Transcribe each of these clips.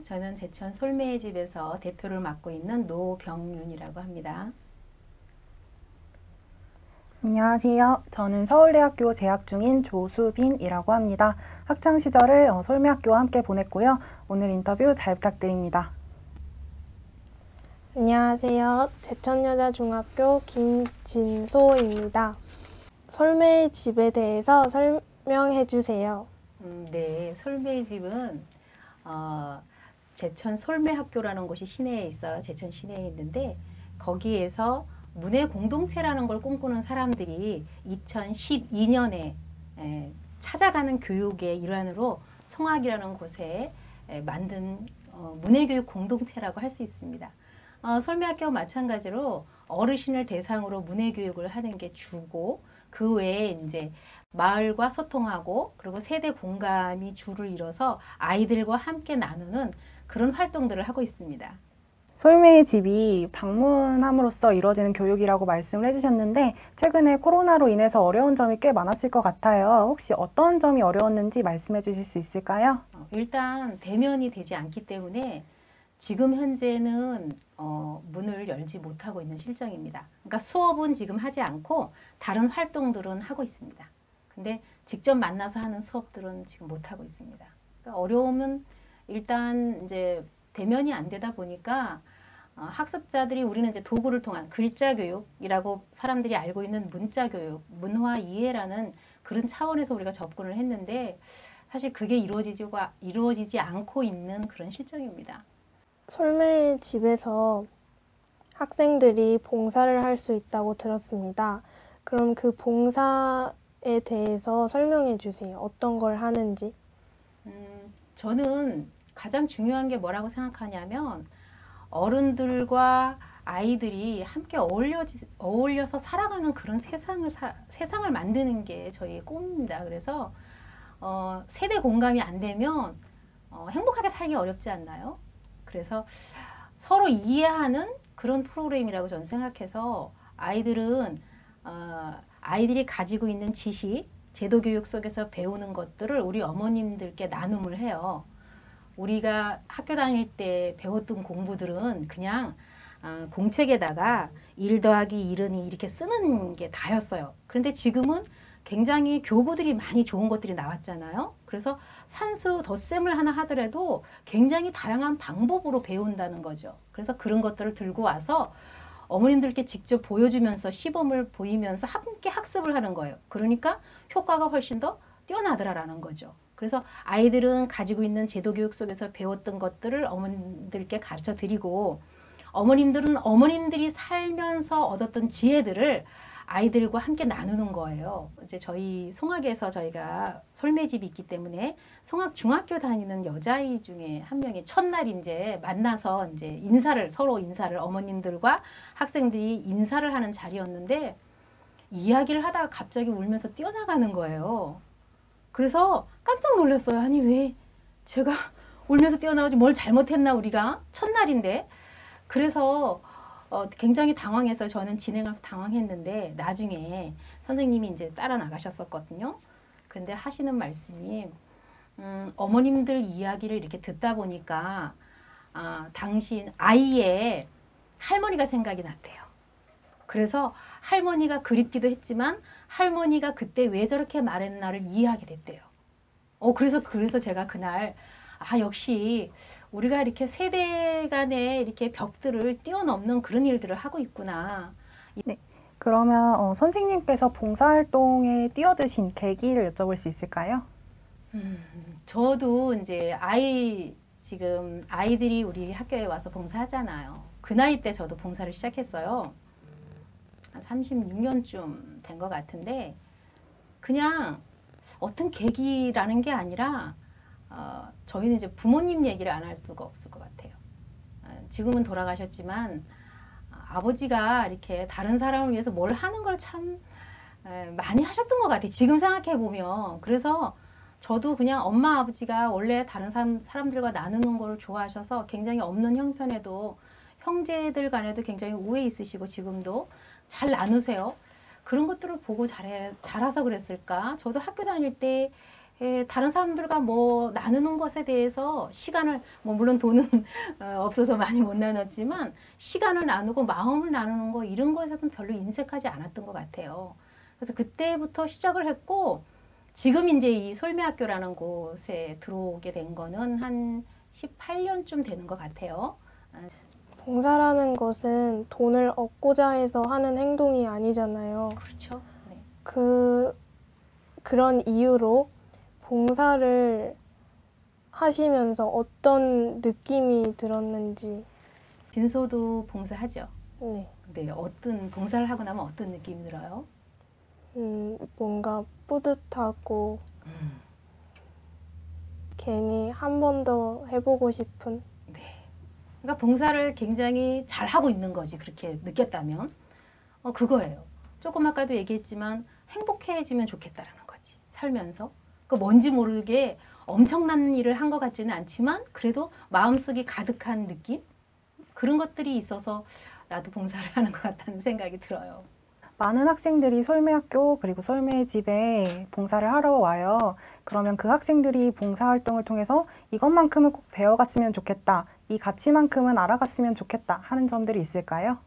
저는 제천 솔매의 집에서 대표를 맡고 있는 노병윤이라고 합니다. 안녕하세요. 저는 서울대학교 재학 중인 조수빈이라고 합니다. 학창 시절을 솔매학교와 함께 보냈고요. 오늘 인터뷰 잘 부탁드립니다. 안녕하세요. 제천여자중학교 김진소입니다. 솔매의 집에 대해서 설명해 주세요. 네, 솔매의 집은 제천 솔매학교라는 곳이 시내에 있어요. 제천 시내에 있는데 거기에서 문예 공동체라는 걸 꿈꾸는 사람들이 2012년에 찾아가는 교육의 일환으로 성악이라는 곳에 만든 문예교육 공동체라고 할 수 있습니다. 솔매학교와 마찬가지로 어르신을 대상으로 문예교육을 하는 게 주고 그 외에 이제 마을과 소통하고 그리고 세대 공감이 주를 이뤄서 아이들과 함께 나누는 그런 활동들을 하고 있습니다. 솔매의 집이 방문함으로써 이루어지는 교육이라고 말씀을 해주셨는데 최근에 코로나로 인해서 어려운 점이 꽤 많았을 것 같아요. 혹시 어떤 점이 어려웠는지 말씀해 주실 수 있을까요? 일단 대면이 되지 않기 때문에 지금 현재는 문을 열지 못하고 있는 실정입니다. 그러니까 수업은 지금 하지 않고 다른 활동들은 하고 있습니다. 근데 직접 만나서 하는 수업들은 지금 못하고 있습니다. 그러니까 어려움은 일단 이제 대면이 안 되다 보니까 학습자들이 우리는 이제 도구를 통한 글자 교육이라고 사람들이 알고 있는 문자 교육, 문화 이해라는 그런 차원에서 우리가 접근을 했는데 사실 그게 이루어지지 않고 있는 그런 실정입니다. 솔매의 집에서 학생들이 봉사를 할 수 있다고 들었습니다. 그럼 그 봉사에 대해서 설명해 주세요. 어떤 걸 하는지. 저는 가장 중요한 게 뭐라고 생각하냐면 어른들과 아이들이 함께 어울려서 살아가는 그런 세상을 만드는 게 저희의 꿈입니다. 그래서 세대 공감이 안 되면 행복하게 살기 어렵지 않나요? 그래서 서로 이해하는 그런 프로그램이라고 저는 생각해서 아이들이 가지고 있는 지식, 제도 교육 속에서 배우는 것들을 우리 어머님들께 나눔을 해요. 우리가 학교 다닐 때 배웠던 공부들은 그냥 공책에다가 1 더하기 1은 이렇게 쓰는 게 다였어요. 그런데 지금은 굉장히 교구들이 많이 좋은 것들이 나왔잖아요. 그래서 산수, 덧셈을 하나 하더라도 굉장히 다양한 방법으로 배운다는 거죠. 그래서 그런 것들을 들고 와서 어머님들께 직접 보여주면서 시범을 보이면서 함께 학습을 하는 거예요. 그러니까 효과가 훨씬 더 뛰어나더라라는 거죠. 그래서 아이들은 가지고 있는 제도 교육 속에서 배웠던 것들을 어머님들께 가르쳐 드리고 어머님들은 어머님들이 살면서 얻었던 지혜들을 아이들과 함께 나누는 거예요. 이제 저희 송악에서 저희가 솔매집이 있기 때문에 송악 중학교 다니는 여자아이 중에 한 명이 첫날 이제 만나서 이제 서로 인사를 어머님들과 학생들이 인사를 하는 자리였는데 이야기를 하다가 갑자기 울면서 뛰어나가는 거예요. 그래서 깜짝 놀랐어요. 아니 왜 제가 울면서 뛰어나오지 뭘 잘못했나 우리가 첫날인데. 그래서 굉장히 당황해서 저는 진행해서 당황했는데 나중에 선생님이 이제 따라 나가셨었거든요. 근데 하시는 말씀이 어머님들 이야기를 이렇게 듣다 보니까 당신 아이의 할머니가 생각이 났대요. 그래서 할머니가 그립기도 했지만 할머니가 그때 왜 저렇게 말했나를 이해하게 됐대요. 그래서 제가 그날 역시 우리가 이렇게 세대 간의 이렇게 벽들을 뛰어넘는 그런 일들을 하고 있구나. 네. 그러면 선생님께서 봉사활동에 뛰어드신 계기를 여쭤볼 수 있을까요? 저도 이제 지금 아이들이 우리 학교에 와서 봉사하잖아요. 그 나이 때 저도 봉사를 시작했어요. 한 36년쯤 된 것 같은데 그냥 어떤 계기라는 게 아니라 저희는 이제 부모님 얘기를 안 할 수가 없을 것 같아요. 지금은 돌아가셨지만 아버지가 이렇게 다른 사람을 위해서 뭘 하는 걸 참 많이 하셨던 것 같아요. 지금 생각해 보면. 그래서 저도 그냥 엄마 아버지가 원래 다른 사람들과 나누는 걸 좋아하셔서 굉장히 없는 형편에도 형제들 간에도 굉장히 우애 있으시고 지금도 잘 나누세요. 그런 것들을 보고 자라서 그랬을까? 저도 학교 다닐 때 다른 사람들과 뭐 나누는 것에 대해서 시간을, 뭐 물론 돈은 없어서 많이 못 나눴지만 시간을 나누고 마음을 나누는 거 이런 거에서는 별로 인색하지 않았던 것 같아요. 그래서 그때부터 시작을 했고 지금 이제 이 솔매학교라는 곳에 들어오게 된 거는 한 18년쯤 되는 것 같아요. 봉사라는 것은 돈을 얻고자 해서 하는 행동이 아니잖아요. 그렇죠. 네. 그런 이유로 봉사를 하시면서 어떤 느낌이 들었는지. 진서도 봉사하죠. 네. 네, 어떤 봉사를 하고 나면 어떤 느낌이 들어요? 뭔가 뿌듯하고 괜히 한 번 더 해보고 싶은. 네. 그러니까 봉사를 굉장히 잘하고 있는 거지, 그렇게 느꼈다면. 그거예요. 조금 아까도 얘기했지만 행복해지면 좋겠다라는 거지, 살면서. 그 뭔지 모르게 엄청난 일을 한 것 같지는 않지만 그래도 마음속이 가득한 느낌? 그런 것들이 있어서 나도 봉사를 하는 것 같다는 생각이 들어요. 많은 학생들이 솔매학교 그리고 솔매의 집에 봉사를 하러 와요. 그러면 그 학생들이 봉사활동을 통해서 이것만큼은 꼭 배워갔으면 좋겠다, 이 가치만큼은 알아갔으면 좋겠다 하는 점들이 있을까요?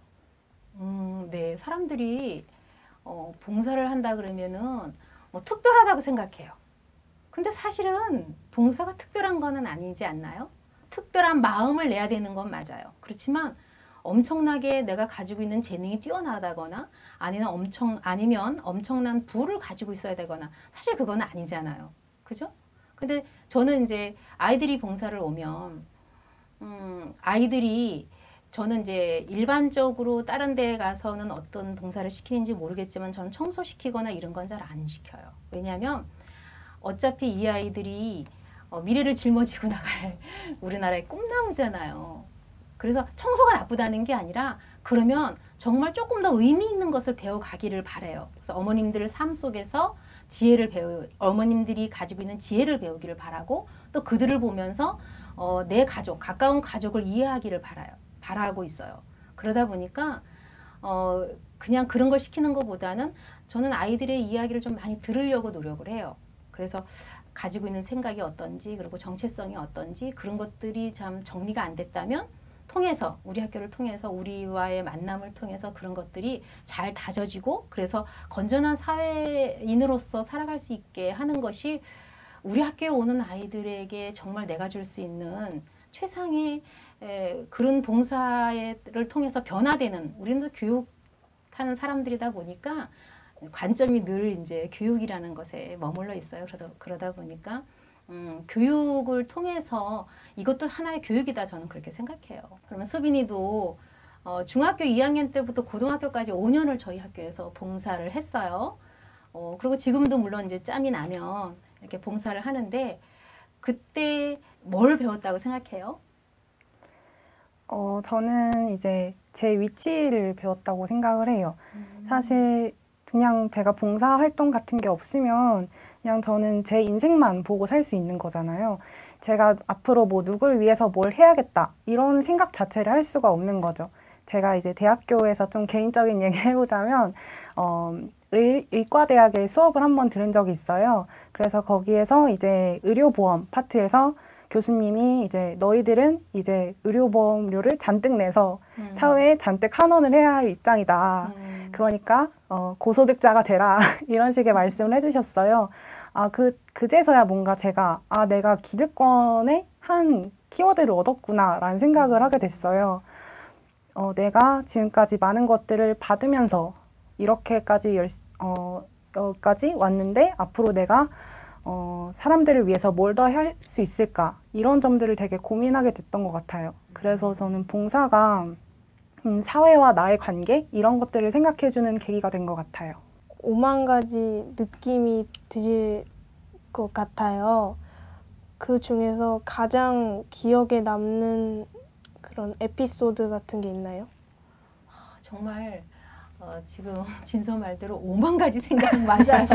네, 사람들이 봉사를 한다 그러면은 뭐 특별하다고 생각해요. 근데 사실은 봉사가 특별한 거는 아니지 않나요? 특별한 마음을 내야 되는 건 맞아요. 그렇지만 엄청나게 내가 가지고 있는 재능이 뛰어나다거나 아니면 엄청난 부를 가지고 있어야 되거나 사실 그건 아니잖아요. 그죠? 근데 저는 이제 아이들이 봉사를 오면 저는 이제 일반적으로 다른 데 가서는 어떤 봉사를 시키는지 모르겠지만 저는 청소시키거나 이런 건 잘 안 시켜요. 왜냐하면 어차피 이 아이들이 미래를 짊어지고 나갈 우리나라의 꿈나무잖아요. 그래서 청소가 나쁘다는 게 아니라 그러면 정말 조금 더 의미 있는 것을 배워가기를 바라요. 그래서 어머님들 삶 속에서 어머님들이 가지고 있는 지혜를 배우기를 바라고 또 그들을 보면서 내 가족, 가까운 가족을 이해하기를 바라고 있어요. 그러다 보니까 그냥 그런 걸 시키는 것보다는 저는 아이들의 이야기를 좀 많이 들으려고 노력을 해요. 그래서 가지고 있는 생각이 어떤지 그리고 정체성이 어떤지 그런 것들이 참 정리가 안 됐다면 우리 학교를 통해서 우리와의 만남을 통해서 그런 것들이 잘 다져지고 그래서 건전한 사회인으로서 살아갈 수 있게 하는 것이 우리 학교에 오는 아이들에게 정말 내가 줄 수 있는 최상의 그런 봉사를 통해서 변화되는, 우리는 교육하는 사람들이다 보니까 관점이 늘 이제 교육이라는 것에 머물러 있어요. 그러다 보니까 교육을 통해서 이것도 하나의 교육이다 저는 그렇게 생각해요. 그러면 수빈이도 중학교 2학년 때부터 고등학교까지 5년을 저희 학교에서 봉사를 했어요. 그리고 지금도 물론 이제 짬이 나면 이렇게 봉사를 하는데 그때 뭘 배웠다고 생각해요? 저는 이제 제 위치를 배웠다고 생각을 해요. 사실 그냥 제가 봉사활동 같은 게 없으면 그냥 저는 제 인생만 보고 살 수 있는 거잖아요. 제가 앞으로 뭐 누굴 위해서 뭘 해야겠다 이런 생각 자체를 할 수가 없는 거죠. 제가 이제 대학교에서 좀 개인적인 얘기를 해보자면 의과대학에 수업을 한번 들은 적이 있어요. 그래서 거기에서 이제 의료보험 파트에서 교수님이 이제 너희들은 이제 의료보험료를 잔뜩 내서 사회에 잔뜩 환원을 해야 할 입장이다. 그러니까 고소득자가 되라 이런 식의 말씀을 해주셨어요. 그제서야 뭔가 제가 내가 기득권의 한 키워드를 얻었구나라는 생각을 하게 됐어요. 내가 지금까지 많은 것들을 받으면서 이렇게까지 여기까지 왔는데 앞으로 내가 사람들을 위해서 뭘 더 할 수 있을까 이런 점들을 되게 고민하게 됐던 것 같아요. 그래서 저는 봉사가 사회와 나의 관계 이런 것들을 생각해주는 계기가 된 것 같아요. 5만 가지 느낌이 드실 것 같아요. 그 중에서 가장 기억에 남는 그런 에피소드 같은 게 있나요? 정말 지금 진서 말대로 5만 가지 생각이 맞아요.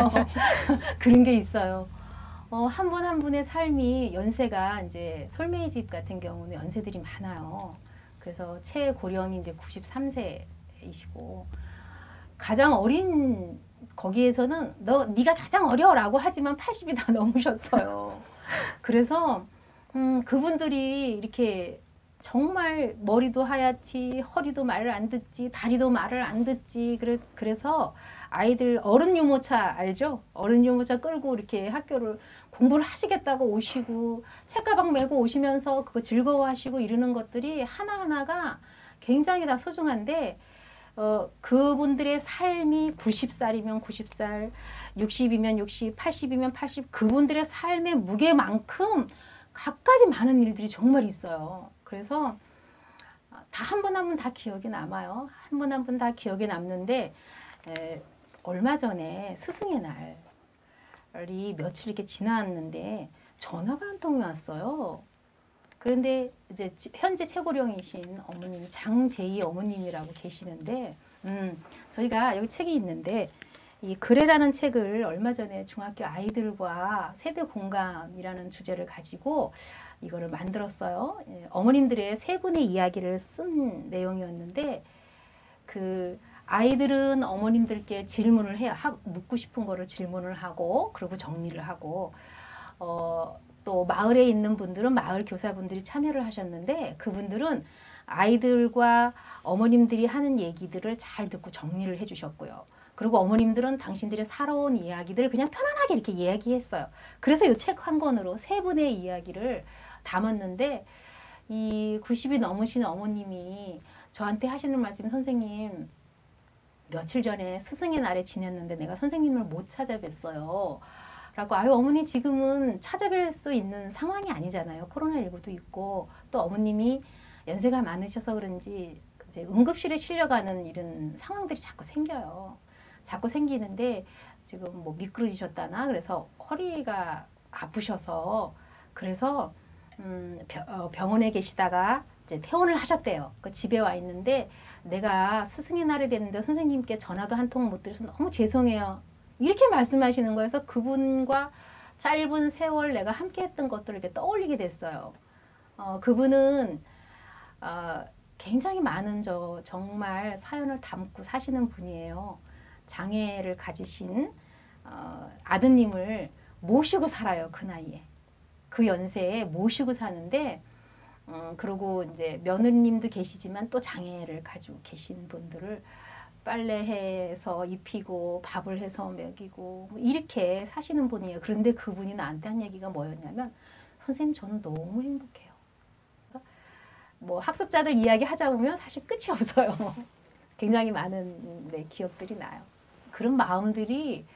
그런 게 있어요. 한 분 한 분의 삶이 연세가 이제 솔매의 집 같은 경우는 연세들이 많아요. 그래서 최고령이 이제 93세이시고 가장 어린 거기에서는 네가 가장 어려라고 하지만 80이 다 넘으셨어요. 그래서 그분들이 이렇게 정말 머리도 하얗지, 허리도 말을 안 듣지, 다리도 말을 안 듣지. 그래서 아이들 어른 유모차 알죠? 어른 유모차 끌고 이렇게 학교를 공부를 하시겠다고 오시고 책가방 메고 오시면서 그거 즐거워하시고 이러는 것들이 하나하나가 굉장히 다 소중한데 그분들의 삶이 90살이면 90살, 60이면 60, 80이면 80 그분들의 삶의 무게만큼 갖가지 많은 일들이 정말 있어요. 그래서 다 한 분 한 분 다 기억에 남아요. 한 분 한 분 다 기억에 남는데 얼마 전에 스승의 날이 며칠 이렇게 지났는데 전화가 한 통이 왔어요. 그런데 이제 현재 최고령이신 어머님 장제이 어머님이라고 계시는데 저희가 여기 책이 있는데 이 그래라는 책을 얼마 전에 중학교 아이들과 세대 공감이라는 주제를 가지고 이거를 만들었어요. 어머님들의 세 분의 이야기를 쓴 내용이었는데 그 아이들은 어머님들께 질문을 해요. 묻고 싶은 거를 질문을 하고 그리고 정리를 하고 또 마을에 있는 분들은 마을 교사분들이 참여를 하셨는데 그분들은 아이들과 어머님들이 하는 얘기들을 잘 듣고 정리를 해주셨고요. 그리고 어머님들은 당신들의 살아온 이야기들을 그냥 편안하게 이렇게 이야기했어요. 그래서 이 책 한 권으로 세 분의 이야기를 담았는데 이 90이 넘으신 어머님이 저한테 하시는 말씀, 선생님 며칠 전에 스승의 날에 지냈는데 내가 선생님을 못 찾아뵀어요. 라고 아유 어머니 지금은 찾아뵐 수 있는 상황이 아니잖아요. 코로나19도 있고 또 어머님이 연세가 많으셔서 그런지 이제 응급실에 실려가는 이런 상황들이 자꾸 생겨요. 자꾸 생기는데 지금 뭐 미끄러지셨다나 그래서 허리가 아프셔서 그래서 병원에 계시다가 이제 퇴원을 하셨대요. 그 집에 와 있는데 내가 스승의 날이 됐는데 선생님께 전화도 한 통 못 드려서 너무 죄송해요. 이렇게 말씀하시는 거여서 그분과 짧은 세월 내가 함께 했던 것들을 이렇게 떠올리게 됐어요. 그분은 굉장히 많은 정말 사연을 담고 사시는 분이에요. 장애를 가지신 아드님을 모시고 살아요. 그 나이에. 그 연세에 모시고 사는데 그리고 이제 며느님도 계시지만 또 장애를 가지고 계신 분들을 빨래해서 입히고 밥을 해서 먹이고 이렇게 사시는 분이에요. 그런데 그분이 나한테 한 얘기가 뭐였냐면 선생님 저는 너무 행복해요. 뭐 학습자들 이야기 하자 보면 사실 끝이 없어요. 굉장히 많은 기억들이 나요. 그런 마음들이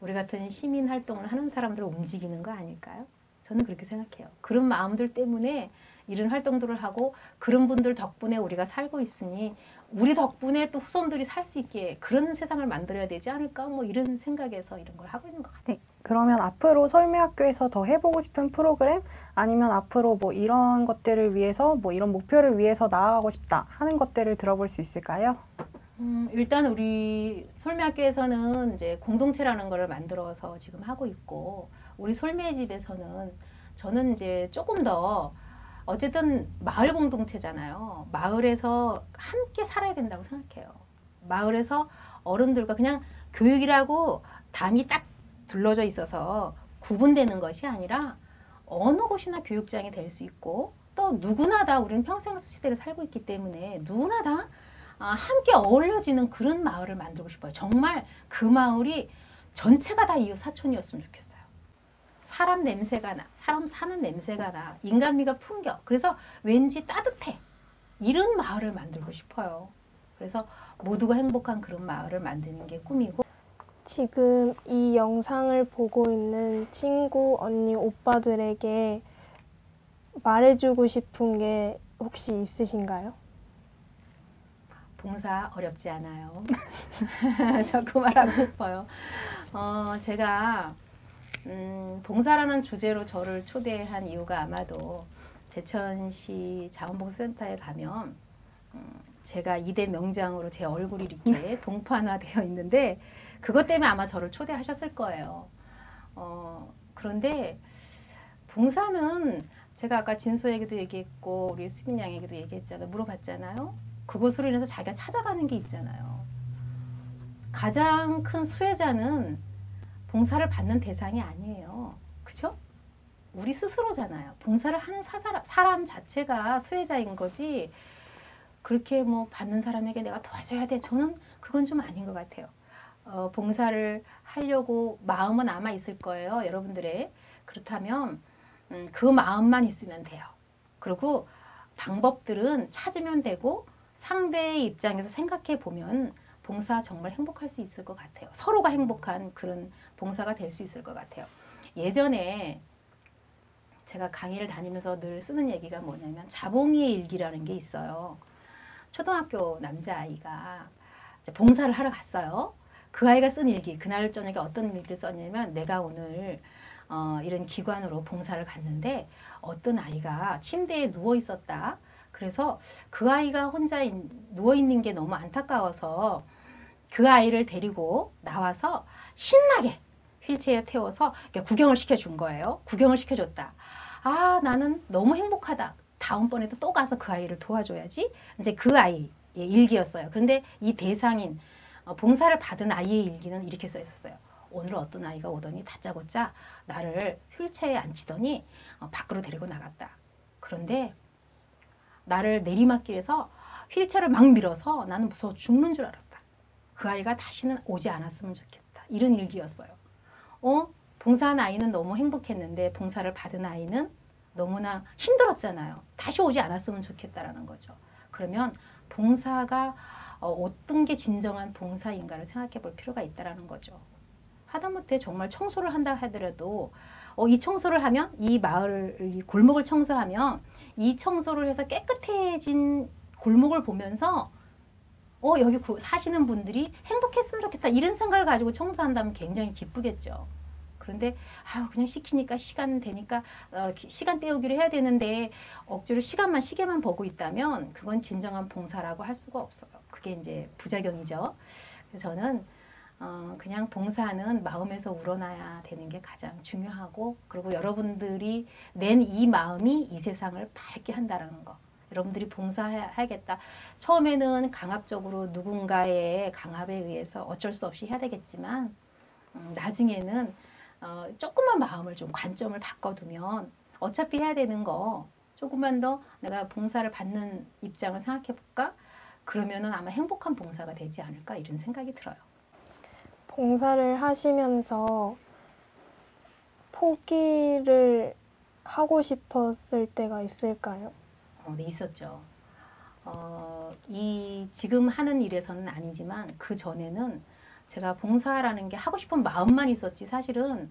우리 같은 시민 활동을 하는 사람들을 움직이는 거 아닐까요? 저는 그렇게 생각해요. 그런 마음들 때문에 이런 활동들을 하고 그런 분들 덕분에 우리가 살고 있으니 우리 덕분에 또 후손들이 살 수 있게 그런 세상을 만들어야 되지 않을까 뭐 이런 생각에서 이런 걸 하고 있는 것 같아요. 네, 그러면 앞으로 설매학교에서 더 해보고 싶은 프로그램 아니면 앞으로 뭐 이런 것들을 위해서 뭐 이런 목표를 위해서 나아가고 싶다 하는 것들을 들어볼 수 있을까요? 일단 우리 솔매학교에서는 이제 공동체라는 걸 만들어서 지금 하고 있고 우리 솔매집에서는 저는 이제 조금 더 어쨌든 마을 공동체잖아요. 마을에서 함께 살아야 된다고 생각해요. 마을에서 어른들과 그냥 교육이라고 담이 딱 둘러져 있어서 구분되는 것이 아니라 어느 곳이나 교육장이 될 수 있고 또 누구나 다 우리는 평생학습 시대를 살고 있기 때문에 누구나 다 함께 어울려지는 그런 마을을 만들고 싶어요. 정말 그 마을이 전체가 다 이웃 사촌이었으면 좋겠어요. 사람 냄새가 나, 사람 사는 냄새가 나, 인간미가 풍겨. 그래서 왠지 따뜻해. 이런 마을을 만들고 싶어요. 그래서 모두가 행복한 그런 마을을 만드는 게 꿈이고. 지금 이 영상을 보고 있는 친구, 언니, 오빠들에게 말해주고 싶은 게 혹시 있으신가요? 봉사 어렵지 않아요. 저 그 말하고 싶어요. 제가 봉사라는 주제로 저를 초대한 이유가 아마도 제천시 자원봉사센터에 가면 제가 2대 명장으로 제 얼굴이 이렇게 동판화되어 있는데 그것 때문에 아마 저를 초대하셨을 거예요. 그런데 봉사는 제가 아까 진소에게도 얘기했고 우리 수빈 양에게도 얘기했잖아요. 물어봤잖아요. 그곳으로 인해서 자기가 찾아가는 게 있잖아요. 가장 큰 수혜자는 봉사를 받는 대상이 아니에요. 그죠? 우리 스스로잖아요. 봉사를 하는 사람 자체가 수혜자인 거지. 그렇게 뭐 받는 사람에게 내가 도와줘야 돼. 저는 그건 좀 아닌 것 같아요. 봉사를 하려고 마음은 아마 있을 거예요. 여러분들의. 그렇다면 그 마음만 있으면 돼요. 그리고 방법들은 찾으면 되고 상대의 입장에서 생각해 보면 봉사 정말 행복할 수 있을 것 같아요. 서로가 행복한 그런 봉사가 될 수 있을 것 같아요. 예전에 제가 강의를 다니면서 늘 쓰는 얘기가 뭐냐면 자봉이의 일기라는 게 있어요. 초등학교 남자아이가 봉사를 하러 갔어요. 그 아이가 쓴 일기, 그날 저녁에 어떤 일기를 썼냐면 내가 오늘 이런 기관으로 봉사를 갔는데 어떤 아이가 침대에 누워 있었다. 그래서 그 아이가 혼자 누워 있는 게 너무 안타까워서 그 아이를 데리고 나와서 신나게 휠체어에 태워서 구경을 시켜준 거예요. 구경을 시켜줬다. 아, 나는 너무 행복하다. 다음번에도 또 가서 그 아이를 도와줘야지. 이제 그 아이의 일기였어요. 그런데 이 대상인 봉사를 받은 아이의 일기는 이렇게 써 있었어요. 오늘 어떤 아이가 오더니 다짜고짜 나를 휠체어에 앉히더니 밖으로 데리고 나갔다. 그런데 나를 내리막길에서 휠체어를 막 밀어서 나는 무서워 죽는 줄 알았다. 그 아이가 다시는 오지 않았으면 좋겠다. 이런 일기였어요. 봉사한 아이는 너무 행복했는데 봉사를 받은 아이는 너무나 힘들었잖아요. 다시 오지 않았으면 좋겠다라는 거죠. 그러면 봉사가 어떤 게 진정한 봉사인가를 생각해 볼 필요가 있다는 거죠. 하다못해 정말 청소를 한다 하더라도 이 청소를 하면 이 마을, 이 골목을 청소하면 이 청소를 해서 깨끗해진 골목을 보면서 여기 사시는 분들이 행복했으면 좋겠다 이런 생각을 가지고 청소한다면 굉장히 기쁘겠죠. 그런데 그냥 시키니까 시간 되니까 시간 때우기로 해야 되는데 억지로 시계만 보고 있다면 그건 진정한 봉사라고 할 수가 없어요. 그게 이제 부작용이죠. 그래서 저는 그냥 봉사는 마음에서 우러나야 되는 게 가장 중요하고 그리고 여러분들이 낸 이 마음이 이 세상을 밝게 한다는 거. 여러분들이 봉사해야겠다. 처음에는 강압적으로 누군가의 강압에 의해서 어쩔 수 없이 해야 되겠지만 나중에는 조금만 마음을 좀 관점을 바꿔두면 어차피 해야 되는 거 조금만 더 내가 봉사를 받는 입장을 생각해 볼까? 그러면은 아마 행복한 봉사가 되지 않을까 이런 생각이 들어요. 봉사를 하시면서 포기를 하고 싶었을 때가 있을까요? 네, 있었죠. 지금 하는 일에서는 아니지만 그 전에는 제가 봉사라는 게 하고 싶은 마음만 있었지 사실은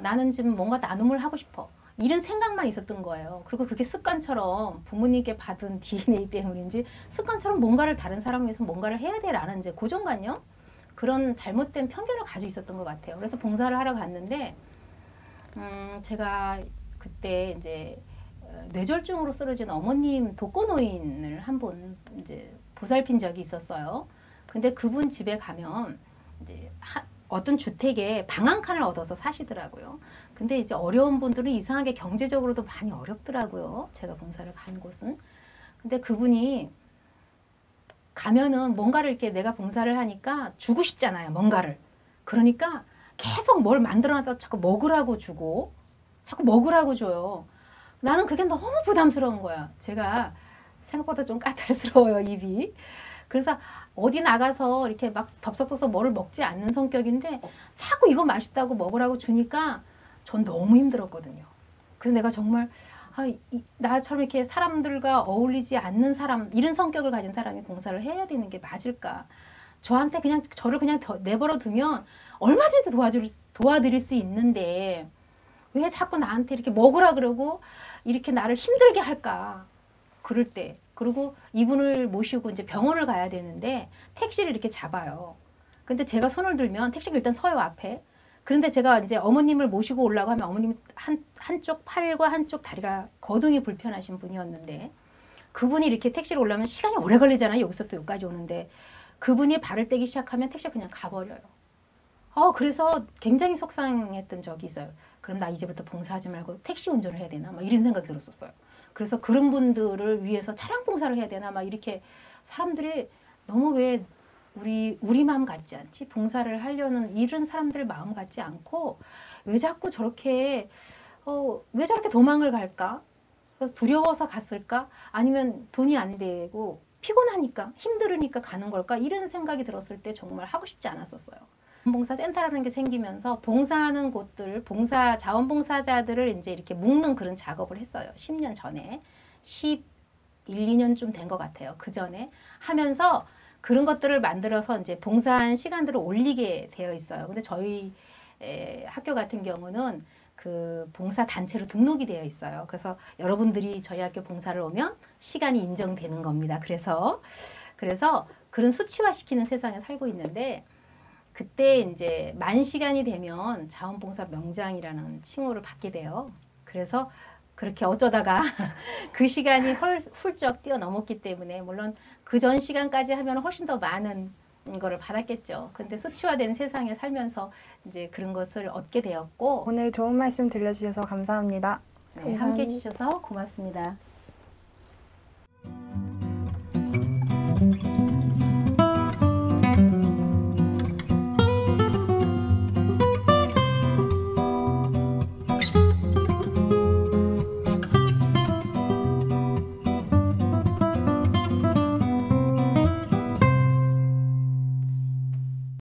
나는 지금 뭔가 나눔을 하고 싶어. 이런 생각만 있었던 거예요. 그리고 그게 습관처럼 부모님께 받은 DNA 때문인지 습관처럼 뭔가를 다른 사람을 위해서 뭔가를 해야 돼라는 이제 고정관념? 그런 잘못된 편견을 가지고 있었던 것 같아요. 그래서 봉사를 하러 갔는데 제가 그때 이제 뇌졸중으로 쓰러진 어머님 독거노인을 한 번 이제 보살핀 적이 있었어요. 근데 그분 집에 가면 이제 어떤 주택에 방 한 칸을 얻어서 사시더라고요. 근데 이제 어려운 분들은 이상하게 경제적으로도 많이 어렵더라고요. 제가 봉사를 간 곳은. 근데 그분이 가면은 뭔가를 이렇게 내가 봉사를 하니까 주고 싶잖아요. 뭔가를. 그러니까 계속 뭘 만들어놨다가 자꾸 먹으라고 주고 자꾸 먹으라고 줘요. 나는 그게 너무 부담스러운 거야. 제가 생각보다 좀 까탈스러워요, 입이. 그래서 어디 나가서 이렇게 막 덥석덥석 뭐를 먹지 않는 성격인데 자꾸 이거 맛있다고 먹으라고 주니까 전 너무 힘들었거든요. 그래서 내가 정말 나처럼 이렇게 사람들과 어울리지 않는 사람, 이런 성격을 가진 사람이 봉사를 해야 되는 게 맞을까? 저한테 그냥 저를 그냥 내버려 두면 얼마든지 도와드릴 수 있는데 왜 자꾸 나한테 이렇게 먹으라 그러고 이렇게 나를 힘들게 할까? 그럴 때. 그리고 이분을 모시고 이제 병원을 가야 되는데 택시를 이렇게 잡아요. 근데 제가 손을 들면 택시가 일단 서요, 앞에. 그런데 제가 이제 어머님을 모시고 오려고 하면 어머님이 한쪽 팔과 한쪽 다리가 거동이 불편하신 분이었는데 그분이 이렇게 택시를 올라오면 시간이 오래 걸리잖아요. 여기서부터 여기까지 오는데 그분이 발을 떼기 시작하면 택시가 그냥 가버려요. 그래서 굉장히 속상했던 적이 있어요. 그럼 나 이제부터 봉사하지 말고 택시 운전을 해야 되나? 막 이런 생각이 들었었어요. 그래서 그런 분들을 위해서 차량 봉사를 해야 되나? 막 이렇게 사람들이 너무 왜 우리 마음 같지 않지? 봉사를 하려는 이런 사람들 마음 같지 않고 왜 자꾸 저렇게 왜 저렇게 도망을 갈까? 두려워서 갔을까? 아니면 돈이 안 되고 피곤하니까 힘들으니까 가는 걸까? 이런 생각이 들었을 때 정말 하고 싶지 않았었어요. 자원봉사센터라는 게 생기면서 봉사하는 곳들, 자원봉사자들을 이제 이렇게 묶는 그런 작업을 했어요. 10년 전에. 11, 2년쯤 된 것 같아요. 그 전에 하면서 그런 것들을 만들어서 이제 봉사한 시간들을 올리게 되어 있어요. 근데 저희 학교 같은 경우는 그 봉사 단체로 등록이 되어 있어요. 그래서 여러분들이 저희 학교 봉사를 오면 시간이 인정되는 겁니다. 그래서 그런 수치화시키는 세상에 살고 있는데 그때 이제 만 시간이 되면 자원봉사 명장이라는 칭호를 받게 돼요. 그래서 그렇게 어쩌다가 그 시간이 훌쩍 뛰어넘었기 때문에 물론 그 전 시간까지 하면 훨씬 더 많은 거를 받았겠죠. 근데 수치화된 세상에 살면서 이제 그런 것을 얻게 되었고 오늘 좋은 말씀 들려주셔서 감사합니다. 네, 함께 해주셔서 고맙습니다.